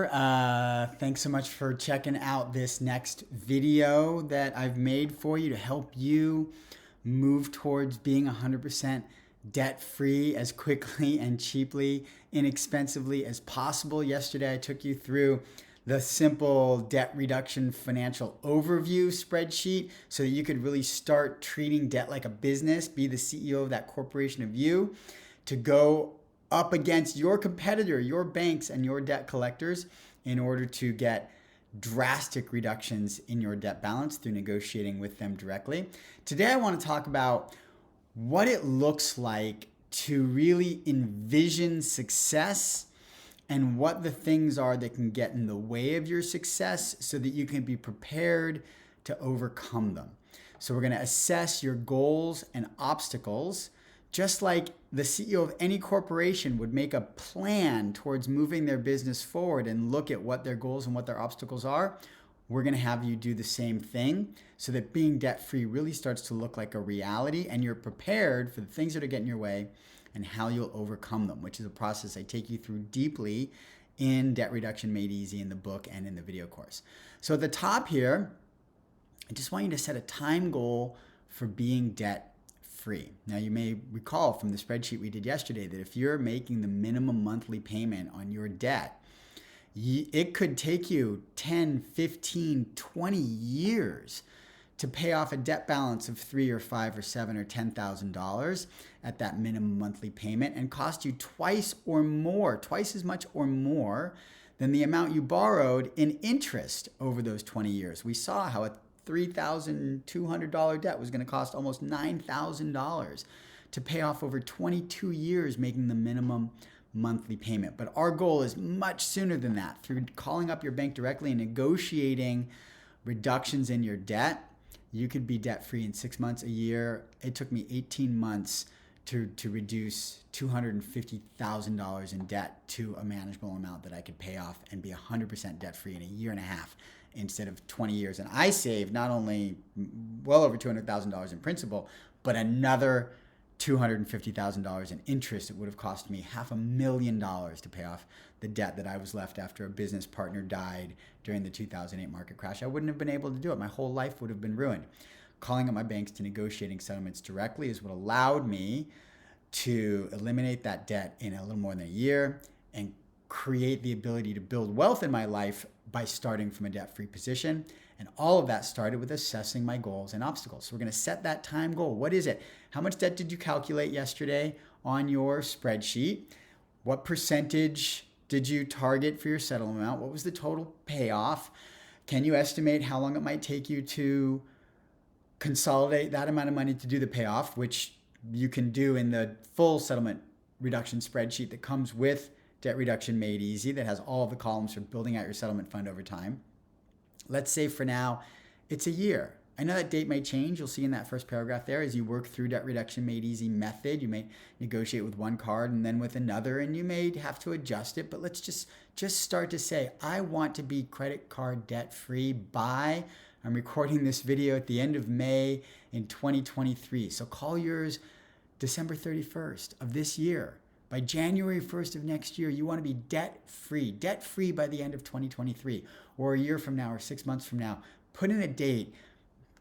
Thanks so much for checking out this next video that I've made for you to help you move towards being 100% debt-free as quickly and cheaply, inexpensively as possible. Yesterday, I took you through the simple debt reduction financial overview spreadsheet so that you could really start treating debt like a business, be the CEO of that corporation of you, to go up against your competitor, your banks, and your debt collectors in order to get drastic reductions in your debt balance through negotiating with them directly. Today, I want to talk about what it looks like to really envision success and what the things are that can get in the way of your success so that you can be prepared to overcome them. So we're going to assess your goals and obstacles, just like the CEO of any corporation would make a plan towards moving their business forward and look at what their goals and what their obstacles are. We're going to have you do the same thing so that being debt-free really starts to look like a reality and you're prepared for the things that are getting in your way and how you'll overcome them, which is a process I take you through deeply in Debt Reduction Made Easy in the book and in the video course. So at the top here, I just want you to set a time goal for being debt-free. Now, you may recall from the spreadsheet we did yesterday that if you're making the minimum monthly payment on your debt, it could take you 10, 15, 20 years to pay off a debt balance of $3 or $5 or $7 or $10,000 at that minimum monthly payment and cost you twice as much or more than the amount you borrowed in interest over those 20 years. We saw how a $3,200 debt was going to cost almost $9,000 to pay off over 22 years, making the minimum monthly payment. But our goal is much sooner than that. Through calling up your bank directly and negotiating reductions in your debt, you could be debt-free in 6 months, a year. It took me 18 months to reduce $250,000 in debt to a manageable amount that I could pay off and be 100% debt-free in a year and a half instead of 20 years. And I saved not only well over $200,000 in principal, but another $250,000 in interest. It would have cost me $500,000 to pay off the debt that I was left after a business partner died during the 2008 market crash. I wouldn't have been able to do it. My whole life would have been ruined. Calling up my banks to negotiating settlements directly is what allowed me to eliminate that debt in a little more than a year and create the ability to build wealth in my life by starting from a debt-free position. And all of that started with assessing my goals and obstacles. So we're going to set that time goal. What is it? How much debt did you calculate yesterday on your spreadsheet? What percentage did you target for your settlement amount? What was the total payoff? Can you estimate how long it might take you to consolidate that amount of money to do the payoff, which you can do in the full settlement reduction spreadsheet that comes with Debt Reduction Made Easy, that has all of the columns for building out your settlement fund over time. Let's say for now, it's a year. I know that date may change. You'll see in that first paragraph there, as you work through Debt Reduction Made Easy method, you may negotiate with one card and then with another, and you may have to adjust it. But let's just start to say, I want to be credit card debt free by, I'm recording this video at the end of May in 2023. So call yours December 31st of this year. By January 1st of next year, you want to be debt-free by the end of 2023, or a year from now, or 6 months from now. Put in a date.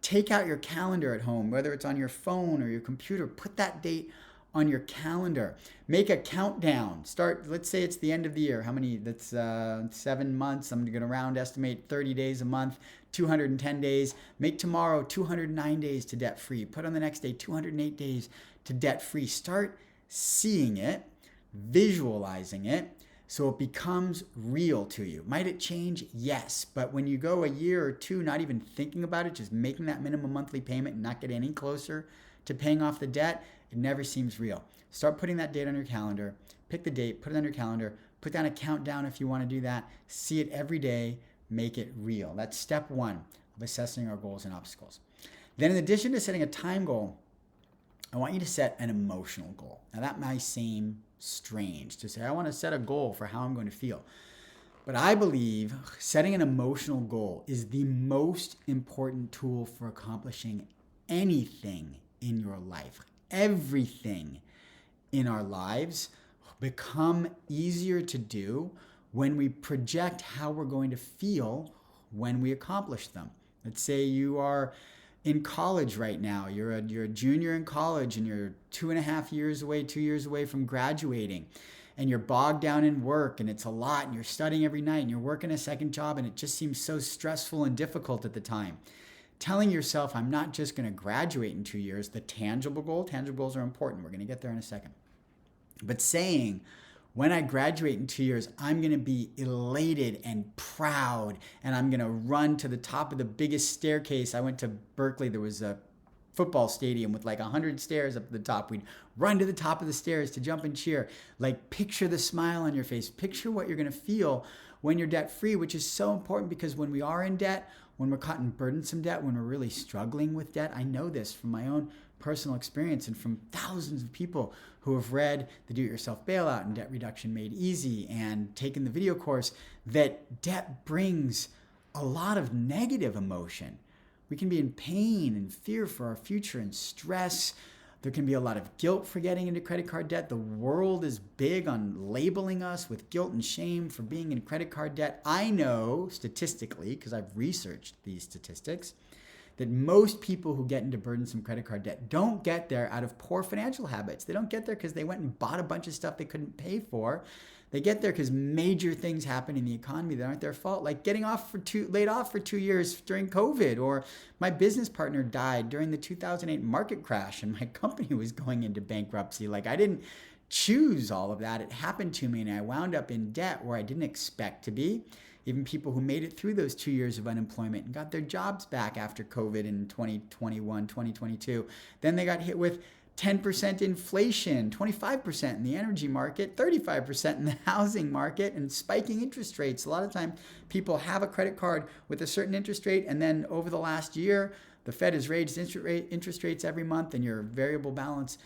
Take out your calendar at home, whether it's on your phone or your computer. Put that date on your calendar. Make a countdown. Start, let's say it's the end of the year. How many? That's 7 months. I'm going to round estimate 30 days a month, 210 days. Make tomorrow 209 days to debt-free. Put on the next day 208 days to debt-free. Start seeing it, visualizing it, so it becomes real to you. Might it change? Yes. But when you go a year or two not even thinking about it, just making that minimum monthly payment and not getting any closer to paying off the debt, it never seems real. Start putting that date on your calendar. Pick the date, put it on your calendar, put down a countdown if you want to do that. See it every day, make it real. That's step one of assessing our goals and obstacles. Then in addition to setting a time goal, I want you to set an emotional goal. Now that might seem strange to say, I want to set a goal for how I'm going to feel. But I believe setting an emotional goal is the most important tool for accomplishing anything in your life. Everything in our lives become easier to do when we project how we're going to feel when we accomplish them. Let's say you are in college right now. You're a junior in college and you're 2.5 years away, 2 years away from graduating. And you're bogged down in work and it's a lot and you're studying every night and you're working a second job and it just seems so stressful and difficult at the time. Telling yourself, I'm not just going to graduate in 2 years, the tangible goals are important. We're going to get there in a second. But saying, when I graduate in 2 years, I'm going to be elated and proud, and I'm going to run to the top of the biggest staircase. I went to Berkeley. There was a football stadium with like 100 stairs up at the top. We'd run to the top of the stairs to jump and cheer. Like, picture the smile on your face. Picture what you're going to feel when you're debt free, which is so important because when we are in debt, when we're caught in burdensome debt, when we're really struggling with debt, I know this from my own personal experience and from thousands of people who have read the Do-It-Yourself Bailout and Debt Reduction Made Easy and taken the video course, that debt brings a lot of negative emotion. We can be in pain and fear for our future and stress. There can be a lot of guilt for getting into credit card debt. The world is big on labeling us with guilt and shame for being in credit card debt. I know statistically, because I've researched these statistics, that most people who get into burdensome credit card debt don't get there out of poor financial habits. They don't get there because they went and bought a bunch of stuff they couldn't pay for. They get there because major things happen in the economy that aren't their fault, like getting laid off for 2 years during COVID, or my business partner died during the 2008 market crash and my company was going into bankruptcy. Like, I didn't choose all of that. It happened to me and I wound up in debt where I didn't expect to be. Even people who made it through those 2 years of unemployment and got their jobs back after COVID in 2021, 2022. Then they got hit with 10% inflation, 25% in the energy market, 35% in the housing market, and spiking interest rates. A lot of times people have a credit card with a certain interest rate, and then over the last year, the Fed has raised interest rates every month, and your variable balance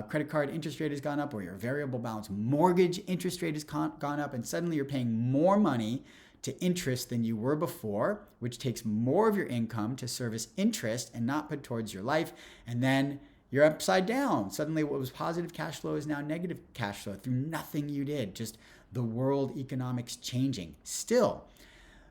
credit card interest rate has gone up, or your variable balance mortgage interest rate has gone up, and suddenly you're paying more money to interest than you were before, which takes more of your income to service interest and not put towards your life. And then you're upside down. Suddenly what was positive cash flow is now negative cash flow through nothing you did, just the world economics changing. Still,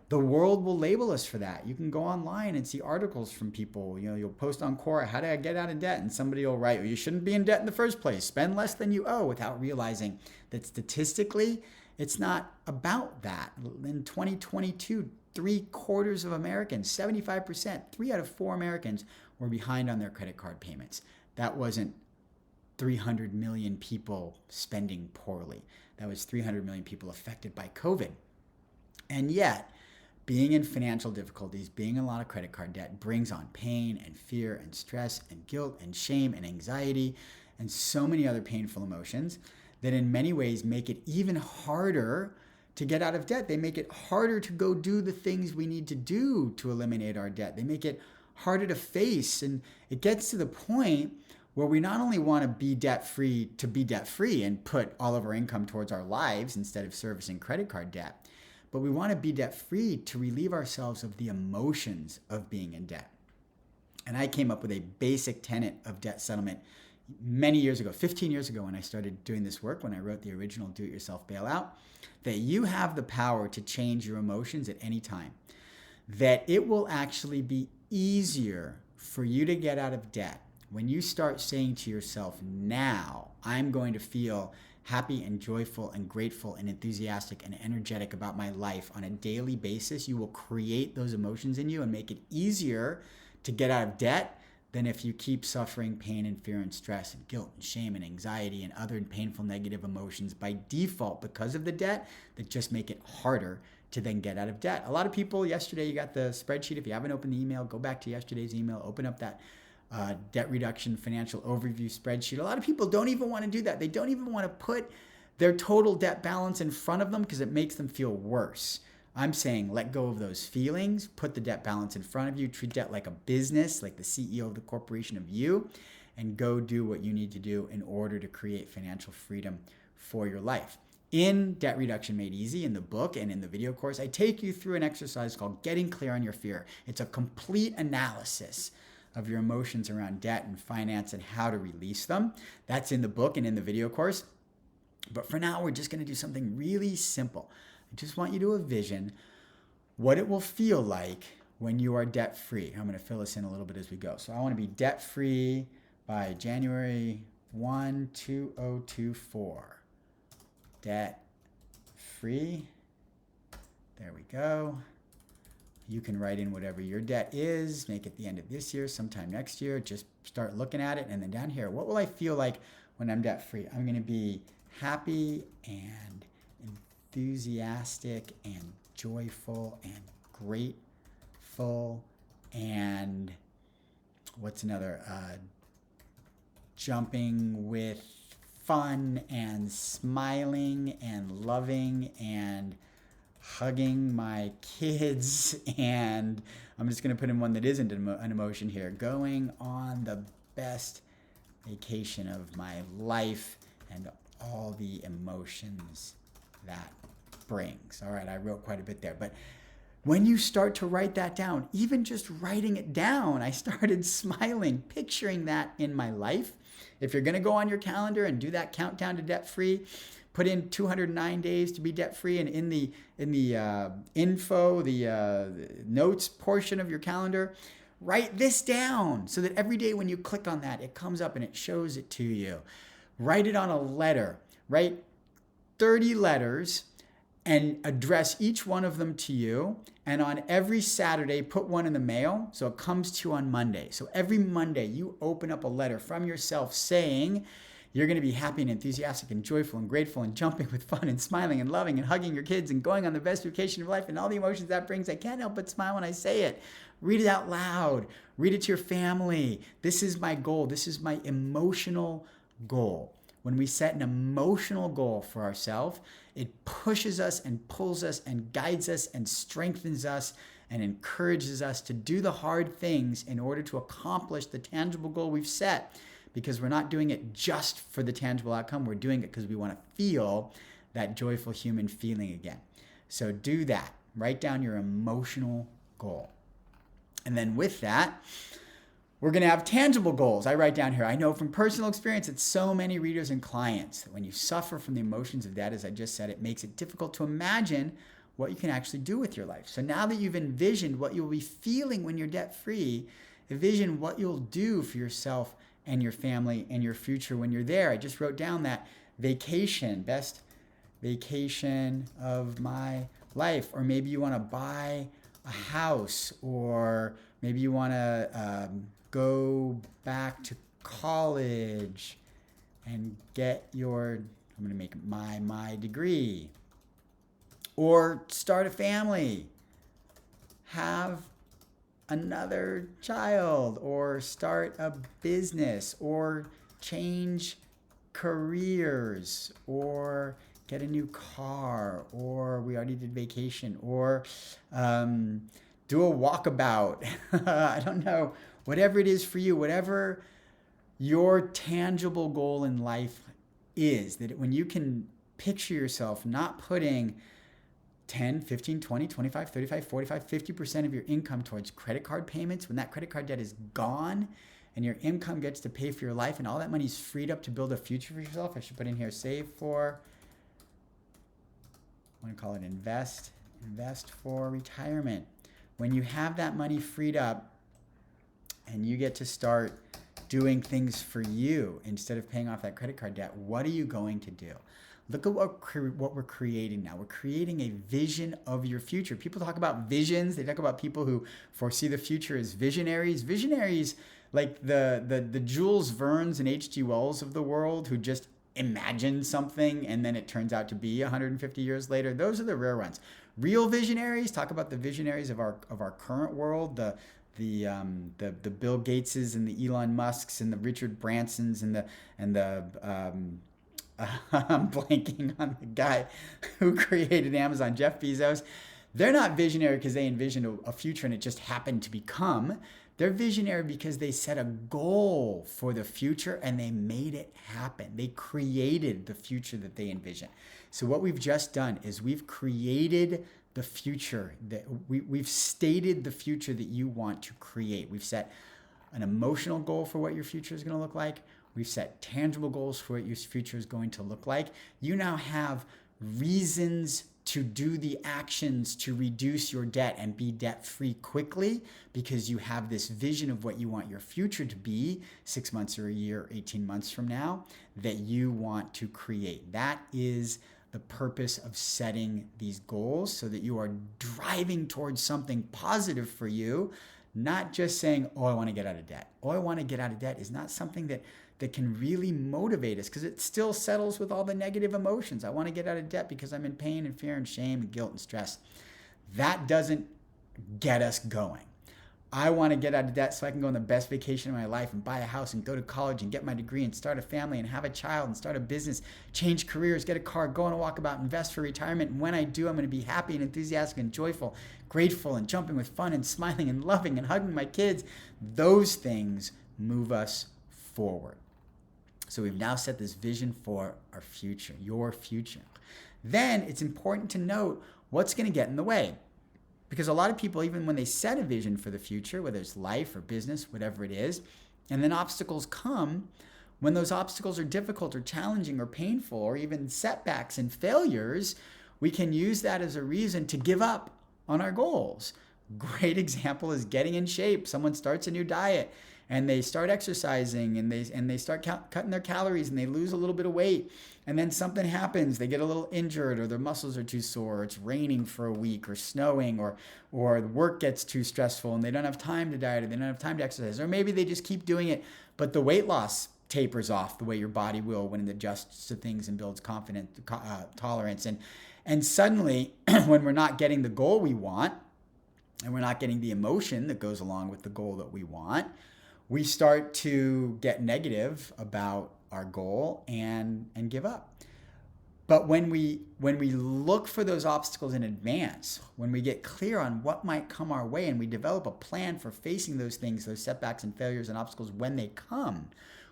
the world will label us for that. You can go online and see articles from people. You'll post on Quora, how did I get out of debt? And somebody will write, well, you shouldn't be in debt in the first place. Spend less than you owe, without realizing that statistically, it's not about that. In 2022, 3/4 of Americans, 75%, 3 out of 4 Americans were behind on their credit card payments. That wasn't 300 million people spending poorly. That was 300 million people affected by COVID. And yet, being in financial difficulties, being in a lot of credit card debt brings on pain and fear and stress and guilt and shame and anxiety and so many other painful emotions that in many ways make it even harder to get out of debt. They make it harder to go do the things we need to do to eliminate our debt. They make it harder to face. And it gets to the point where we not only want to be debt-free to be debt-free and put all of our income towards our lives instead of servicing credit card debt, but we want to be debt-free to relieve ourselves of the emotions of being in debt. And I came up with a basic tenet of debt settlement many years ago, 15 years ago, when I started doing this work, when I wrote the original Do-It-Yourself Bailout, that you have the power to change your emotions at any time. That it will actually be easier for you to get out of debt when you start saying to yourself, now I'm going to feel happy and joyful and grateful and enthusiastic and energetic about my life on a daily basis. You will create those emotions in you and make it easier to get out of debt than if you keep suffering pain and fear and stress and guilt and shame and anxiety and other painful negative emotions by default because of the debt that just make it harder to then get out of debt. A lot of people, yesterday you got the spreadsheet. If you haven't opened the email, go back to yesterday's email, open up that debt reduction financial overview spreadsheet. A lot of people don't even want to do that. They don't even want to put their total debt balance in front of them because it makes them feel worse. I'm saying let go of those feelings, put the debt balance in front of you, treat debt like a business, like the CEO of the corporation of you, and go do what you need to do in order to create financial freedom for your life. In Debt Reduction Made Easy, in the book and in the video course, I take you through an exercise called Getting Clear on Your Fear. It's a complete analysis of your emotions around debt and finance and how to release them. That's in the book and in the video course. But for now, we're just going to do something really simple. I just want you to envision what it will feel like when you are debt free. I'm going to fill this in a little bit as we go. So I want to be debt free by January 1, 2024. Debt free. There we go. You can write in whatever your debt is, make it the end of this year, sometime next year. Just start looking at it. And then down here, what will I feel like when I'm debt free? I'm going to be happy and enthusiastic and joyful and grateful and what's another? Jumping with fun and smiling and loving and hugging my kids, and I'm just going to put in one that isn't an emotion here. Going on the best vacation of my life and all the emotions that brings. All right, I wrote quite a bit there, but when you start to write that down, even just writing it down, I started smiling, picturing that in my life. If you're going to go on your calendar and do that countdown to debt free, put in 209 days to be debt free, and in the info, the notes portion of your calendar, write this down so that every day when you click on that, it comes up and it shows it to you. Write it on a letter. Write 30 letters and address each one of them to you. And on every Saturday, put one in the mail so it comes to you on Monday. So every Monday, you open up a letter from yourself saying you're going to be happy and enthusiastic and joyful and grateful and jumping with fun and smiling and loving and hugging your kids and going on the best vacation of life and all the emotions that brings. I can't help but smile when I say it. Read it out loud. Read it to your family. This is my goal. This is my emotional goal. When we set an emotional goal for ourselves, it pushes us and pulls us and guides us and strengthens us and encourages us to do the hard things in order to accomplish the tangible goal we've set, because we're not doing it just for the tangible outcome. We're doing it because we want to feel that joyful human feeling again. So do that. Write down your emotional goal. And then with that, we're going to have tangible goals. I write down here, I know from personal experience that so many readers and clients, that when you suffer from the emotions of debt, as I just said, it makes it difficult to imagine what you can actually do with your life. So now that you've envisioned what you'll be feeling when you're debt free, envision what you'll do for yourself and your family and your future when you're there. I just wrote down that vacation, best vacation of my life. Or maybe you want to buy a house, or maybe you want to go back to college and get your, I'm going to make my degree, or start a family, have another child, or start a business, or change careers, or get a new car, or we already did vacation, or do a walkabout. I don't know. Whatever it is for you, whatever your tangible goal in life is, that when you can picture yourself not putting 10, 15, 20, 25, 35, 45, 50% of your income towards credit card payments, when that credit card debt is gone and your income gets to pay for your life and all that money is freed up to build a future for yourself. I should put in here, save for, I want to call it invest for retirement. When you have that money freed up and you get to start doing things for you instead of paying off that credit card debt, what are you going to do? Look at what we're creating now. We're creating a vision of your future. People talk about visions. They talk about people who foresee the future as visionaries. Visionaries like the Jules Verne's and H.G. Wells of the world, who just imagine something and then it turns out to be 150 years later. Those are the rare ones. Real visionaries talk about the visionaries of our current world, the Bill Gateses and the Elon Musks and the Richard Bransons and the I'm blanking on the guy who created Amazon, Jeff Bezos. They're not visionary because they envisioned a future and it just happened to become. They're visionary because they set a goal for the future and they made it happen. They created the future that they envisioned. So what we've just done is we've created the future that we've stated the future that you want to create. We've set an emotional goal for what your future is going to look like. We've set tangible goals for what your future is going to look like. You now have reasons to do the actions to reduce your debt and be debt free quickly because you have this vision of what you want your future to be 6 months or a year, 18 months from now, that you want to create. That is the purpose of setting these goals, so that you are driving towards something positive for you, not just saying, oh, I want to get out of debt. Oh, I want to get out of debt is not something that can really motivate us, because it still settles with all the negative emotions. I want to get out of debt because I'm in pain and fear and shame and guilt and stress. That doesn't get us going. I want to get out of debt so I can go on the best vacation of my life and buy a house and go to college and get my degree and start a family and have a child and start a business, change careers, get a car, go on a walkabout, invest for retirement. And when I do, I'm going to be happy and enthusiastic and joyful, grateful and jumping with fun and smiling and loving and hugging my kids. Those things move us forward. So we've now set this vision for our future, your future. Then it's important to note what's going to get in the way. Because a lot of people, even when they set a vision for the future, whether it's life or business, whatever it is, and then obstacles come, when those obstacles are difficult or challenging or painful or even setbacks and failures, we can use that as a reason to give up on our goals. Great example is getting in shape. Someone starts a new diet and they start exercising and they start cutting their calories and they lose a little bit of weight, and then something happens, they get a little injured or their muscles are too sore, or it's raining for a week or snowing, or the work gets too stressful and they don't have time to diet, or they don't have time to exercise, or maybe they just keep doing it but the weight loss tapers off the way your body will when it adjusts to things and builds confidence, tolerance, and suddenly when we're not getting the goal we want and we're not getting the emotion that goes along with the goal that we want, we start to get negative about our goal and give up. But when we look for those obstacles in advance, when we get clear on what might come our way and we develop a plan for facing those things, those setbacks and failures and obstacles when they come,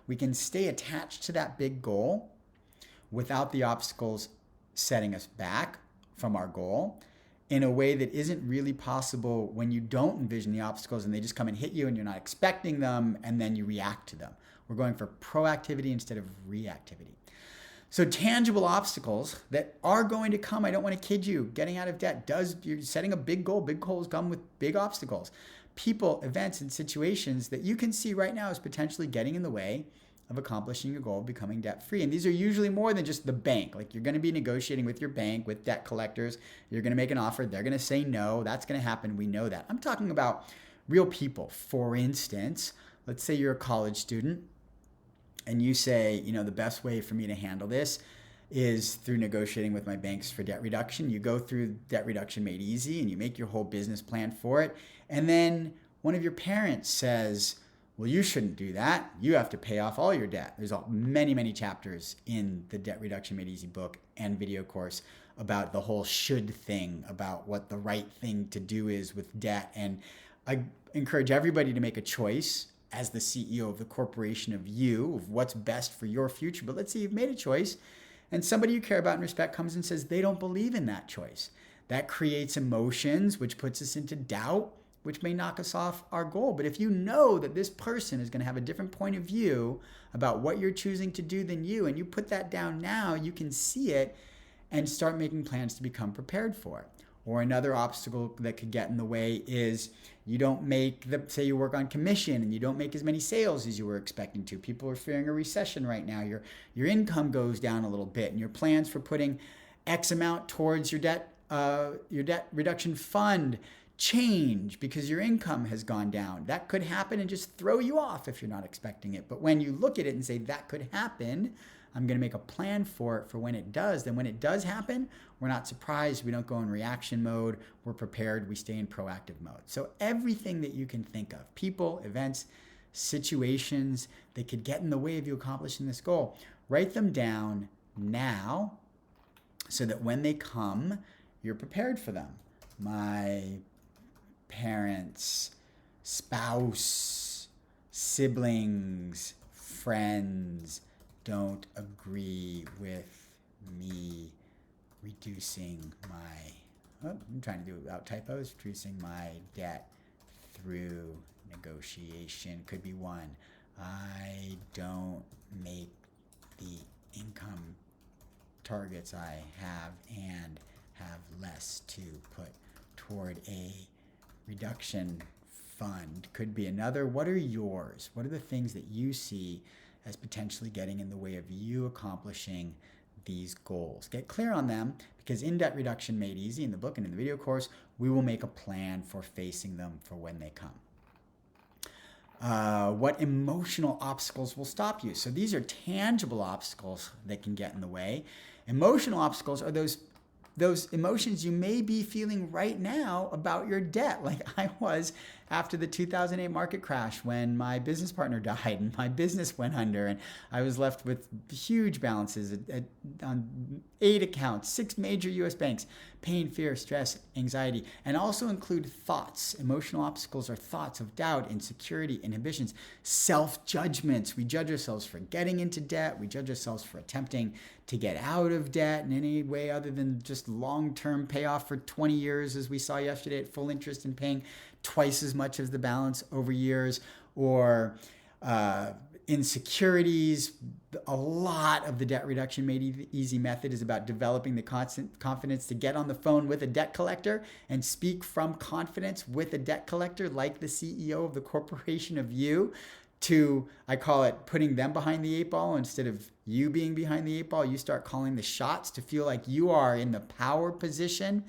we can stay attached to that big goal without the obstacles setting us back from our goal in a way that isn't really possible when you don't envision the obstacles and they just come and hit you and you're not expecting them and then you react to them. We're going for proactivity instead of reactivity. So tangible obstacles that are going to come, I don't want to kid you, getting out of debt you're setting a big goal. Big goals come with big obstacles. People, events, and situations that you can see right now as potentially getting in the way of accomplishing your goal of becoming debt-free. And these are usually more than just the bank. Like, you're going to be negotiating with your bank, with debt collectors. You're going to make an offer. They're going to say no. That's going to happen. We know that. I'm talking about real people. For instance, let's say you're a college student and you say, the best way for me to handle this is through negotiating with my banks for debt reduction. You go through Debt Reduction Made Easy and you make your whole business plan for it. And then one of your parents says, well, you shouldn't do that. You have to pay off all your debt. There's many, many chapters in the Debt Reduction Made Easy book and video course about the whole should thing, about what the right thing to do is with debt. And I encourage everybody to make a choice as the CEO of the corporation of what's best for your future. But let's say you've made a choice and somebody you care about and respect comes and says they don't believe in that choice. That creates emotions, which puts us into doubt, which may knock us off our goal. But if you know that this person is going to have a different point of view about what you're choosing to do than you, and you put that down now, you can see it and start making plans to become prepared for it. Or another obstacle that could get in the way is you don't say you work on commission and you don't make as many sales as you were expecting to. People are fearing a recession right now. Your income goes down a little bit, and your plans for putting X amount towards your debt reduction fund change because your income has gone down. That could happen and just throw you off if you're not expecting it. But when you look at it and say, that could happen, I'm going to make a plan for it for when it does, then when it does happen, we're not surprised. We don't go in reaction mode. We're prepared. We stay in proactive mode. So everything that you can think of, people, events, situations that could get in the way of you accomplishing this goal, write them down now so that when they come, you're prepared for them. My parents, spouse, siblings, friends don't agree with me reducing I'm trying to do it without typos, reducing my debt through negotiation. Could be one. I don't make the income targets I have, and have less to put toward a reduction fund. Could be another. What are yours? What are the things that you see as potentially getting in the way of you accomplishing these goals? Get clear on them, because in Debt Reduction Made Easy, in the book and in the video course, we will make a plan for facing them for when they come. What emotional obstacles will stop you? So these are tangible obstacles that can get in the way. Emotional obstacles are those emotions you may be feeling right now about your debt, like I was after the 2008 market crash when my business partner died and my business went under and I was left with huge balances on 8 accounts, 6 major US banks. Pain, fear, stress, anxiety, and also include thoughts. Emotional obstacles are thoughts of doubt, insecurity, inhibitions, self-judgments. We judge ourselves for getting into debt. We judge ourselves for attempting to get out of debt in any way other than just long-term payoff for 20 years, as we saw yesterday, at full interest and paying twice as much as the balance over years, or insecurities. A lot of the Debt Reduction Made Easy method is about developing the constant confidence to get on the phone with a debt collector and speak from confidence with a debt collector, like the CEO of the corporation of you, to, I call it, putting them behind the 8 ball instead of you being behind the 8 ball. You start calling the shots to feel like you are in the power position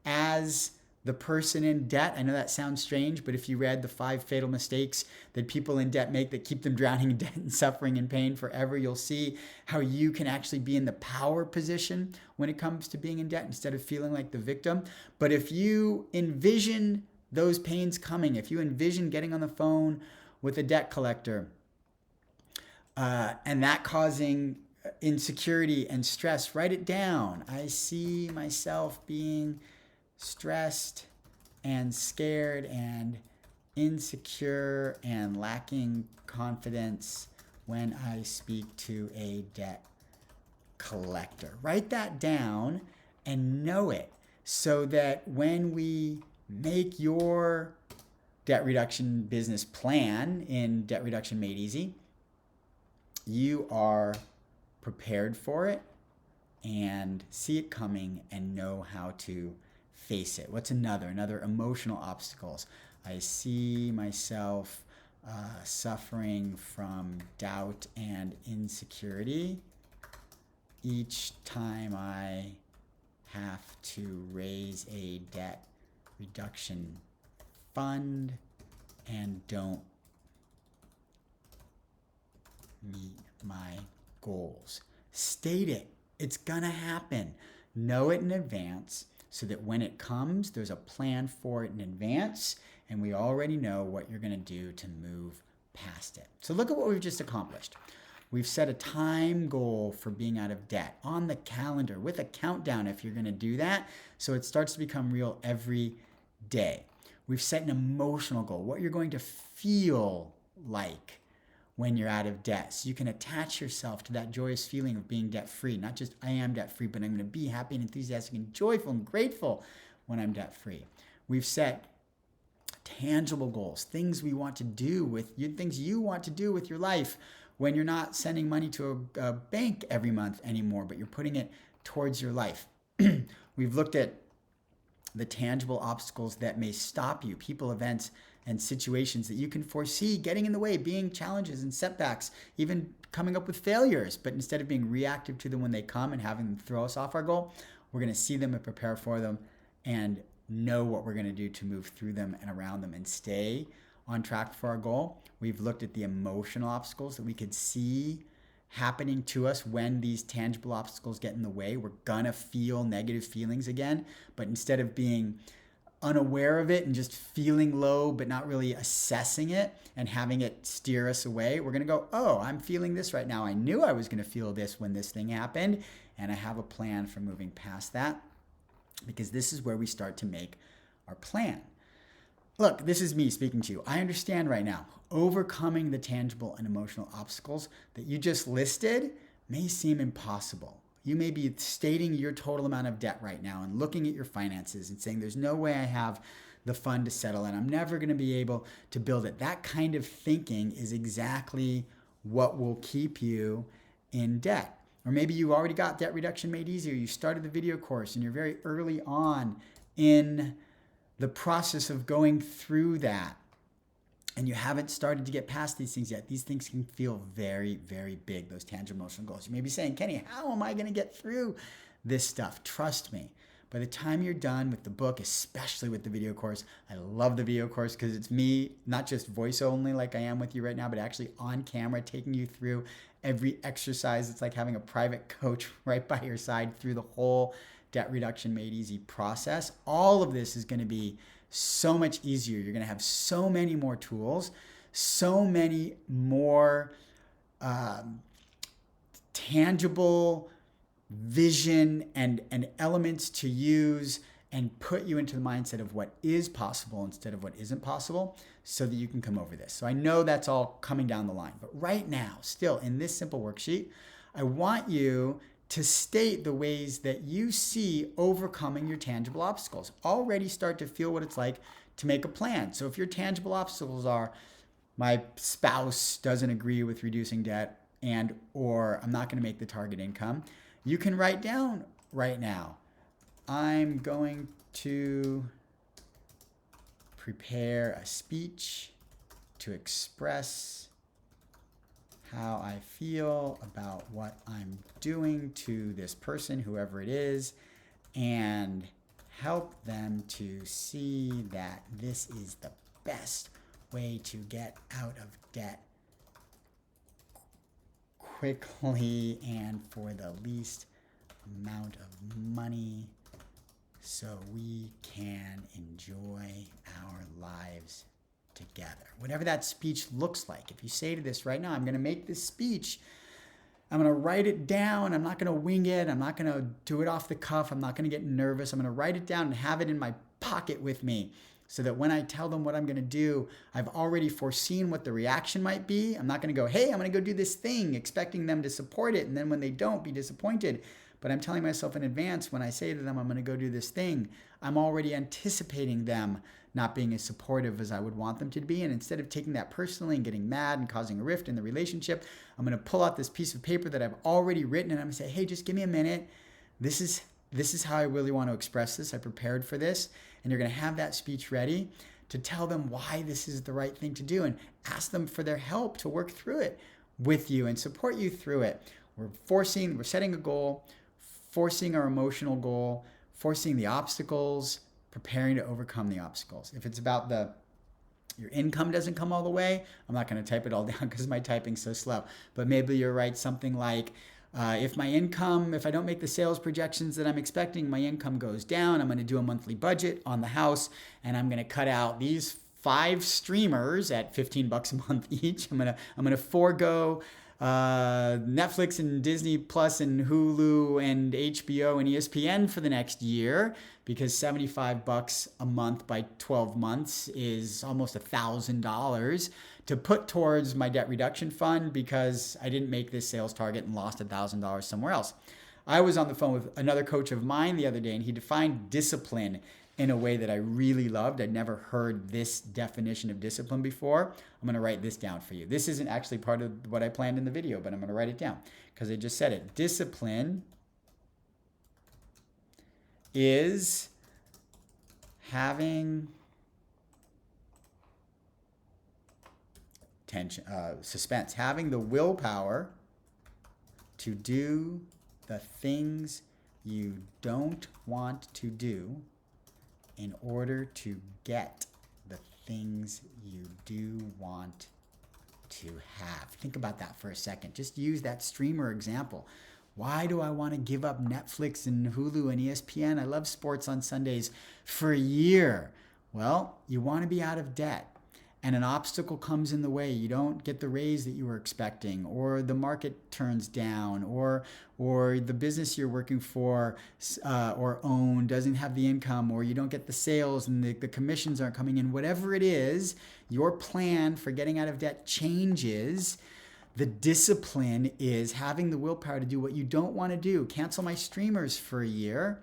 as the person in debt. I know that sounds strange, but if you read the 5 fatal mistakes that people in debt make that keep them drowning in debt and suffering and pain forever, you'll see how you can actually be in the power position when it comes to being in debt instead of feeling like the victim. But if you envision those pains coming, if you envision getting on the phone with a debt collector and that causing insecurity and stress, write it down. I see myself being stressed and scared and insecure and lacking confidence when I speak to a debt collector. Write that down and know it, so that when we make your debt reduction business plan in Debt Reduction Made Easy, you are prepared for it and see it coming and know how to face it. What's another emotional obstacles? I see myself suffering from doubt and insecurity each time I have to raise a debt reduction fund and don't meet my goals. State it. It's gonna happen. Know it in advance, so that when it comes, there's a plan for it in advance, and we already know what you're going to do to move past it. So look at what we've just accomplished. We've set a time goal for being out of debt on the calendar with a countdown if you're going to do that, so it starts to become real every day. We've set an emotional goal, what you're going to feel like when you're out of debt, so you can attach yourself to that joyous feeling of being debt-free. Not just I am debt-free, but I'm going to be happy and enthusiastic and joyful and grateful when I'm debt-free. We've set tangible goals, things we want to do with you, things you want to do with your life when you're not sending money to a bank every month anymore, but you're putting it towards your life. We've looked at the tangible obstacles that may stop you, people, events, and situations that you can foresee getting in the way, being challenges and setbacks, even coming up with failures. But instead of being reactive to them when they come and having them throw us off our goal, we're going to see them and prepare for them and know what we're going to do to move through them and around them and stay on track for our goal. We've looked at the emotional obstacles that we could see happening to us when these tangible obstacles get in the way. We're going to feel negative feelings again, but instead of being unaware of it and just feeling low but not really assessing it and having it steer us away, we're going to go, oh, I'm feeling this right now. I knew I was going to feel this when this thing happened, and I have a plan for moving past that, because this is where we start to make our plan. Look, this is me speaking to you. I understand right now, overcoming the tangible and emotional obstacles that you just listed may seem impossible. You may be stating your total amount of debt right now and looking at your finances and saying, there's no way I have the fund to settle and I'm never going to be able to build it. That kind of thinking is exactly what will keep you in debt. Or maybe you already got Debt Reduction Made Easier. You started the video course and you're very early on in the process of going through that. And you haven't started to get past these things yet. These things can feel very, very big, those tangible emotional goals. You may be saying, Kenny, how am I going to get through this stuff? Trust me. By the time you're done with the book, especially with the video course, I love the video course because it's me, not just voice only like I am with you right now, but actually on camera, taking you through every exercise. It's like having a private coach right by your side through the whole Debt Reduction Made Easy process. All of this is going to be so much easier. You're going to have so many more tools, so many more tangible vision and elements to use and put you into the mindset of what is possible instead of what isn't possible so that you can come over this. So I know that's all coming down the line, but right now, still in this simple worksheet, I want you to state the ways that you see overcoming your tangible obstacles. Already start to feel what it's like to make a plan. So if your tangible obstacles are, my spouse doesn't agree with reducing debt and or I'm not going to make the target income, you can write down right now, I'm going to prepare a speech to express how I feel about what I'm doing to this person, whoever it is, and help them to see that this is the best way to get out of debt quickly and for the least amount of money so we can enjoy our lives together. Whatever that speech looks like. If you say to this right now, I'm going to make this speech, I'm going to write it down. I'm not going to wing it. I'm not going to do it off the cuff. I'm not going to get nervous. I'm going to write it down and have it in my pocket with me so that when I tell them what I'm going to do, I've already foreseen what the reaction might be. I'm not going to go, hey, I'm going to go do this thing, expecting them to support it. And then when they don't, be disappointed. But I'm telling myself in advance, when I say to them, I'm going to go do this thing, I'm already anticipating them not being as supportive as I would want them to be. And instead of taking that personally and getting mad and causing a rift in the relationship, I'm going to pull out this piece of paper that I've already written and I'm going to say, hey, just give me a minute. This is how I really want to express this. I prepared for this. And you're going to have that speech ready to tell them why this is the right thing to do and ask them for their help to work through it with you and support you through it. We're setting a goal, forcing our emotional goal, forcing the obstacles, preparing to overcome the obstacles. If it's about your income doesn't come all the way, I'm not going to type it all down because my typing's so slow. But maybe you'll write something like, if I don't make the sales projections that I'm expecting, my income goes down, I'm going to do a monthly budget on the house and I'm going to cut out these 5 streamers at $15 a month each. I'm going to forego Netflix and Disney Plus and Hulu and HBO and ESPN for the next year because $75 a month by 12 months is almost $1,000 to put towards my debt reduction fund because I didn't make this sales target and lost $1,000 somewhere else. I was on the phone with another coach of mine the other day and he defined discipline in a way that I really loved. I'd never heard this definition of discipline before. I'm going to write this down for you. This isn't actually part of what I planned in the video, but I'm going to write it down because I just said it. Discipline is having suspense, having the willpower to do the things you don't want to do in order to get the things you do want to have. Think about that for a second. Just use that streamer example. Why do I want to give up Netflix and Hulu and ESPN? I love sports on Sundays for a year. Well, you want to be out of debt. And an obstacle comes in the way. You don't get the raise that you were expecting, or the market turns down, or the business you're working for or own doesn't have the income, or you don't get the sales and the commissions aren't coming in. Whatever it is, your plan for getting out of debt changes. The discipline is having the willpower to do what you don't want to do. Cancel my streamers for a year.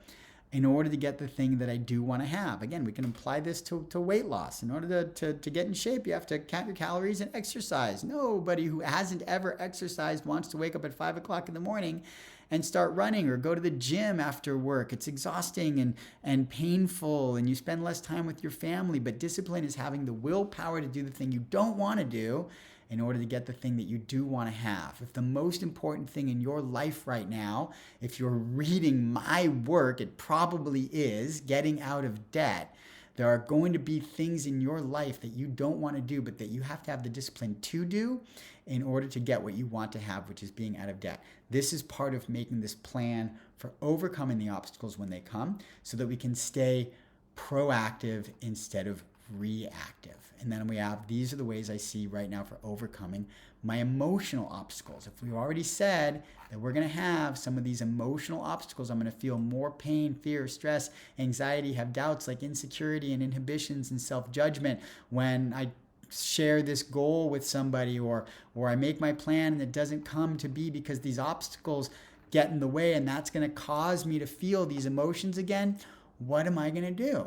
in order to get the thing that I do want to have. Again, we can apply this to weight loss. In order to get in shape, you have to count your calories and exercise. Nobody who hasn't ever exercised wants to wake up at 5 o'clock in the morning and start running or go to the gym after work. It's exhausting and painful, and you spend less time with your family. But discipline is having the willpower to do the thing you don't want to do in order to get the thing that you do want to have. If the most important thing in your life right now, if you're reading my work, it probably is getting out of debt. There are going to be things in your life that you don't want to do, but that you have to have the discipline to do in order to get what you want to have, which is being out of debt. This is part of making this plan for overcoming the obstacles when they come so that we can stay proactive instead of reactive. And then we have, these are the ways I see right now for overcoming my emotional obstacles. If we've already said that we're going to have some of these emotional obstacles, I'm going to feel more pain, fear, stress, anxiety, have doubts like insecurity and inhibitions and self-judgment when I share this goal with somebody, or I make my plan and it doesn't come to be because these obstacles get in the way, and that's going to cause me to feel these emotions again. What am I going to do?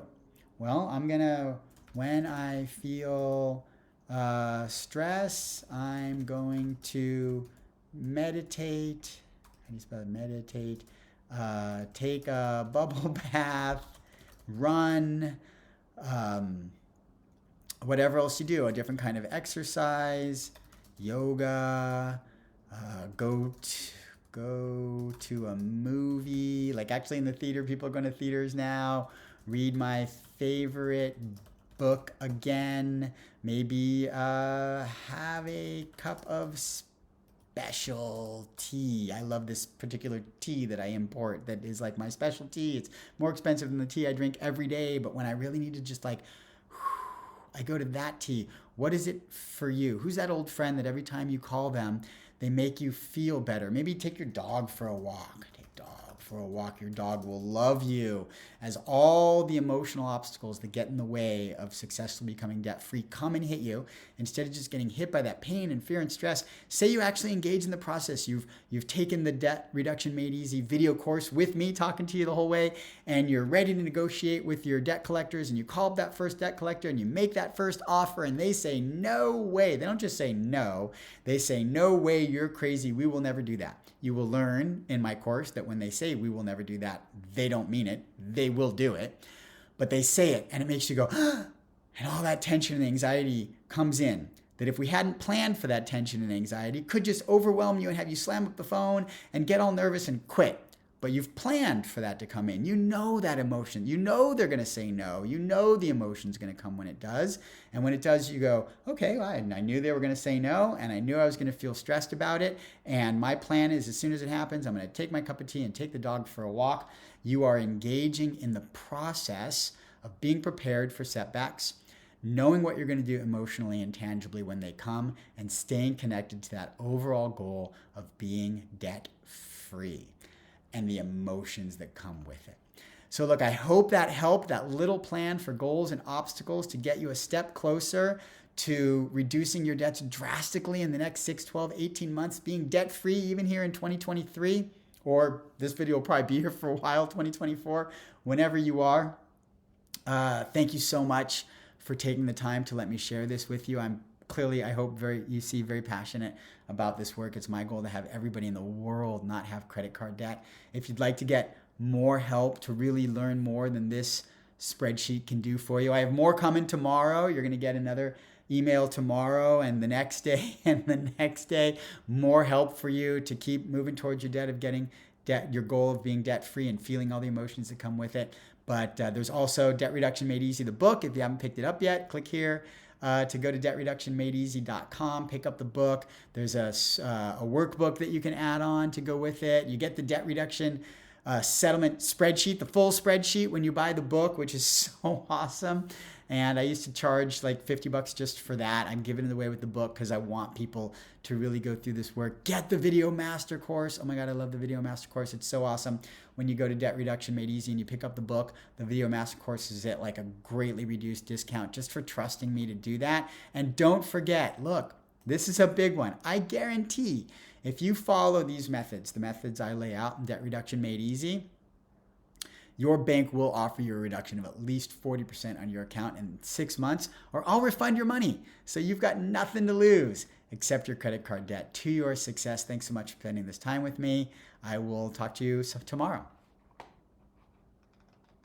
Well, when I feel stress, I'm going to meditate. How do you spell it? Meditate. Take a bubble bath, run, whatever else you do, a different kind of exercise, yoga, go to a movie. Like, actually in the theater, people are going to theaters now. Read my favorite book again. Maybe have a cup of special tea. I love this particular tea that I import that is like my specialty. It's more expensive than the tea I drink every day, but when I really need to just like, I go to that tea. What is it for you? Who's that old friend that every time you call them, they make you feel better? Maybe take your dog for a walk. For a walk. Your dog will love you. As all the emotional obstacles that get in the way of successfully becoming debt-free come and hit you, instead of just getting hit by that pain and fear and stress, say you actually engage in the process. You've taken the Debt Reduction Made Easy video course with me, talking to you the whole way, and you're ready to negotiate with your debt collectors, and you call up that first debt collector and you make that first offer, and they say, no way. They don't just say no. They say, no way, you're crazy. We will never do that. You will learn in my course that when they say we will never do that, they don't mean it. They will do it. But they say it, and it makes you go, and all that tension and anxiety comes in. That if we hadn't planned for that tension and anxiety, could just overwhelm you and have you slam up the phone and get all nervous and quit. But you've planned for that to come in. You know that emotion. You know they're going to say no. You know the emotion's going to come when it does. And when it does, you go, okay, well, I knew they were going to say no, and I knew I was going to feel stressed about it. And my plan is, as soon as it happens, I'm going to take my cup of tea and take the dog for a walk. You are engaging in the process of being prepared for setbacks, knowing what you're going to do emotionally and tangibly when they come, and staying connected to that overall goal of being debt-free and the emotions that come with it. So look, I hope that helped, that little plan for goals and obstacles to get you a step closer to reducing your debts drastically in the next 6, 12, 18 months, being debt-free even here in 2023, or this video will probably be here for a while, 2024, whenever you are. Thank you so much for taking the time to let me share this with you. I'm clearly, I hope you see very passionate about this work. It's my goal to have everybody in the world not have credit card debt. If you'd like to get more help to really learn more than this spreadsheet can do for you, I have more coming tomorrow. You're going to get another email tomorrow and the next day and the next day. More help for you to keep moving towards your your goal of being debt-free and feeling all the emotions that come with it. But there's also Debt Reduction Made Easy, the book. If you haven't picked it up yet, click here to go to debtreductionmadeeasy.com, pick up the book. There's a workbook that you can add on to go with it. You get the debt reduction settlement spreadsheet, the full spreadsheet when you buy the book, which is so awesome. And I used to charge like $50 just for that. I'm giving it away with the book because I want people to really go through this work. Get the Video Master Course. Oh my God, I love the Video Master Course. It's so awesome. When you go to Debt Reduction Made Easy and you pick up the book, the Video Master Course is at like a greatly reduced discount just for trusting me to do that. And don't forget, look, this is a big one. I guarantee if you follow these methods, the methods I lay out in Debt Reduction Made Easy, your bank will offer you a reduction of at least 40% on your account in 6 months, or I'll refund your money. So you've got nothing to lose except your credit card debt. To your success. Thanks so much for spending this time with me. I will talk to you tomorrow.